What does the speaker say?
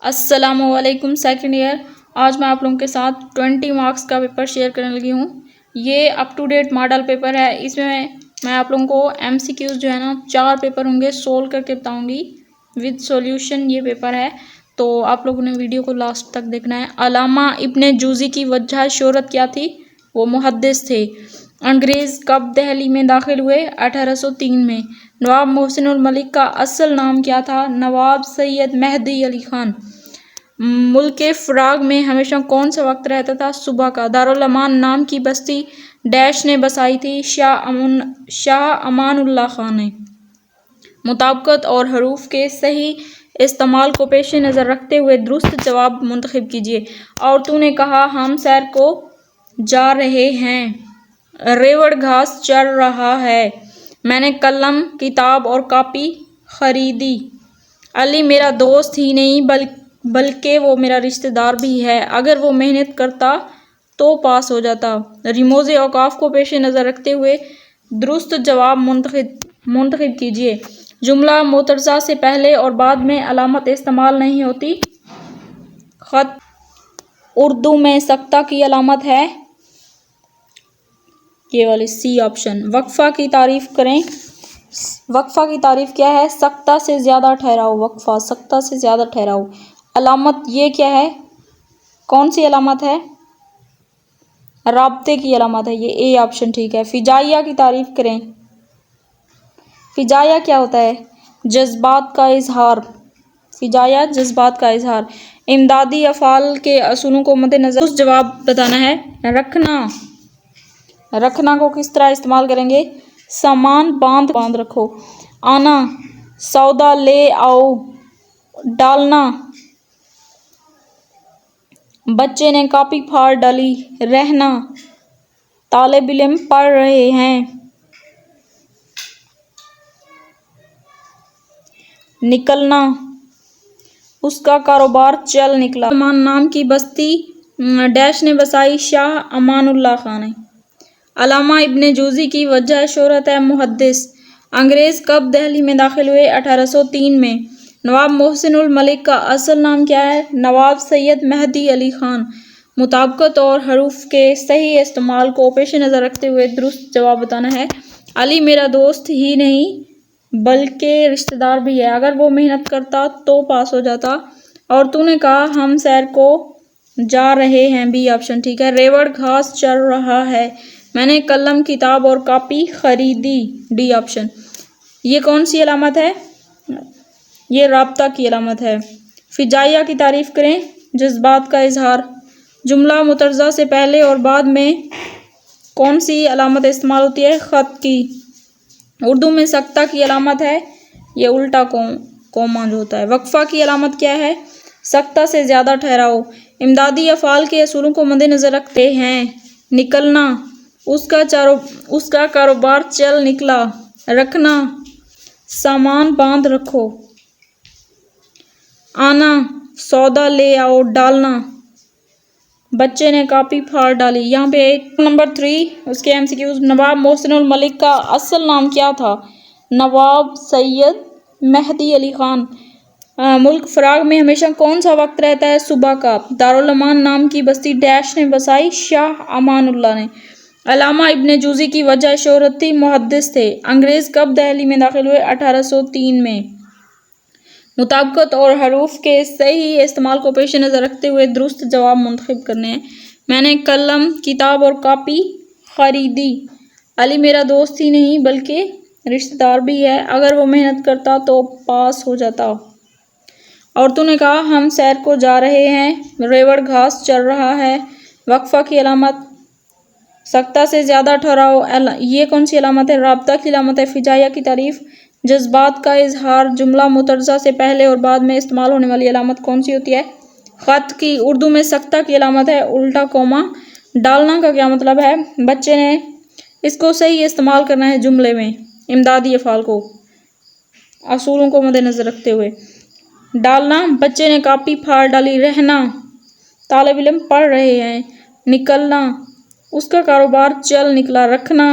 अस्सलामुअलैकुम second year. आज मैं आप लोगों के साथ 20 मार्क्स का पेपर शेयर करने लगी हूँ। ये up to date model paper है। इसमें मैं आप लोगों को एमसीक्यूज जो है ना 4 पेपर होंगे, सोल्व करके बताऊँगी विद सॉल्यूशन। ये पेपर है तो आप लोगों ने वीडियो को लास्ट तक देखना है। अल्लामा इब्ने जूज़ी की वजह शोहरत क्या थी? वो मुहद्दिस थे। अंग्रेज़ कब दहली में दाखिल हुए? 1803 में। नवाब मोहसिनुल मलिक का असल नाम क्या था? नवाब सैयद मेहदी अली खान। मुल्क फ़राग में हमेशा कौन सा वक्त रहता था? सुबह का। दारुल अमान नाम की बस्ती डैश ने बसाई थी? शाह अमानुल्लाह खान ने। मुताबिकत और हरूफ के सही इस्तेमाल को पेश नज़र रखते हुए दुरुस्त जवाब मुंतखब कीजिए। औरतों ने कहा हम सैर को जा रहे हैं। रेवड़ घास चढ़ रहा है। मैंने कलम, किताब और कॉपी खरीदी। अली मेरा दोस्त ही नहीं बल्कि वो मेरा रिश्तेदार भी है। अगर वो मेहनत करता तो पास हो जाता। रिमोज़े औकाफ को पेश नज़र रखते हुए दुरुस्त जवाब मुंतखब कीजिए। जुमला मोतरज़ा से पहले और बाद में अलामत इस्तेमाल नहीं होती। ख़त उर्दू में सख्ता की अलामत है ये वाली सी ऑप्शन। वक्फ़ा की तारीफ़ करें। वक्फ़ा की तारीफ़ क्या है? सख्ता से ज़्यादा ठहराओ। वक्फ़ा सख्ता से ज़्यादा ठहराओ। अलामत ये क्या है? कौन सी अलामत है? राब्ते की अलामत है। ये ए ऑप्शन ठीक है। फ़िजाइया की तारीफ़ करें। फ़िजाइया क्या होता है? जज्बात का इजहार। फ़िजाइया जज्बात का इजहार। इमदादी अफ़ाल के असूलों को मद्देनज़र उस जवाब बताना है। रखना। रखना को किस तरह इस्तेमाल करेंगे? सामान बांध रखो। आना, सौदा ले आओ। डालना, बच्चे ने कॉपी फाड़ डाली। रहना, तालिब इल्म पढ़ रहे हैं। निकलना, उसका कारोबार चल निकला। अमान नाम की बस्ती डैश ने बसाई? शाह अमानुल्लाह खान ने। अल्लामा इब्ने जूज़ी की वजह शोहरत है? मुहद्दिस। अंग्रेज़ कब दहली में दाखिल हुए? 1803 में। नवाब मोहसिनुल मलिक का असल नाम क्या है? नवाब सैयद मेहदी अली खान। मुताबिकत और हरूफ के सही इस्तेमाल को पेश नज़र रखते हुए दुरुस्त जवाब बताना है। अली मेरा दोस्त ही नहीं बल्कि रिश्तेदार भी है। अगर वो मेहनत करता तो पास हो जाता। और तूने कहा हम सैर को जा रहे हैं। बी ऑप्शन ठीक है। रेवड़ घास चढ़ रहा है। मैंने कलम, किताब और कॉपी खरीदी। D option. ये कौन सी अलामत है? ये राब्ता की अलामत है। फ़िजाइया की तारीफ़ करें। जज्बात का इजहार। जुमला मुतरज़ा से पहले और बाद में कौन सी अलामत इस्तेमाल होती है? ख़त की। उर्दू में सख्ता की अलामत है ये उल्टा कोमा जो होता है। वक्फ़ा की अलामत क्या है? सख्ता से ज़्यादा ठहराओ। इमदादी अफ़ाल के असूलों को मद्देनज़र रखते हैं। निकलना, उसका कारोबार चल निकला। रखना, सामान बांध रखो। आना, सौदा ले आओ। डालना, बच्चे ने कॉपी फाड़ डाली। यहाँ पे नंबर 3 उसके एमसीक्यूज। नवाब मोहसिनुल मलिक का असल नाम क्या था? नवाब सैयद मेहदी अली खान। मुल्क फ़राग में हमेशा कौन सा वक्त रहता है? सुबह का। दारुल अमान नाम की बस्ती डैश ने बसाई? शाह अमानुल्लाह ने। अल्लामा इब्ने जूज़ी की वजह शोहरत थी? मुहद्दिस थे। अंग्रेज़ कब दहली में दाखिल हुए? 1803 में। मुताबिकत और हरूफ के सही इस्तेमाल को पेश नज़र रखते हुए दुरुस्त जवाब मुंतखब करने हैं। मैंने कलम, किताब और कॉपी खरीदी। अली मेरा दोस्त ही नहीं बल्कि रिश्तेदार भी है। अगर वो मेहनत करता तो पास हो जाता। औरतों ने कहा हम सैर को जा रहे हैं। रेवड़ घास चढ़ रहा है। वक्फ़ा की अलामत सख्ता से ज़्यादा ठहराओ। ये कौन सी अलामत है? राब्ता की अलामत है। फ़िजाइया की तारीफ़। जज्बात का इजहार। जुमला मुतरज़ा से पहले और बाद में इस्तेमाल होने वाली अलामत कौन सी होती है? ख़त की। उर्दू में सख्ता की अलामत है उल्टा कोमा। डालना का क्या मतलब है? बच्चे ने। इसको सही इस्तेमाल करना है जुमले में इमदादी अफ़ाल को असूलों को मद्देनज़र रखते हुए। डालना, बच्चे ने कॉपी फाड़ डाली। रहना, तालिब इल्म पढ़ रहे हैं। निकलना, उसका कारोबार चल निकला। रखना,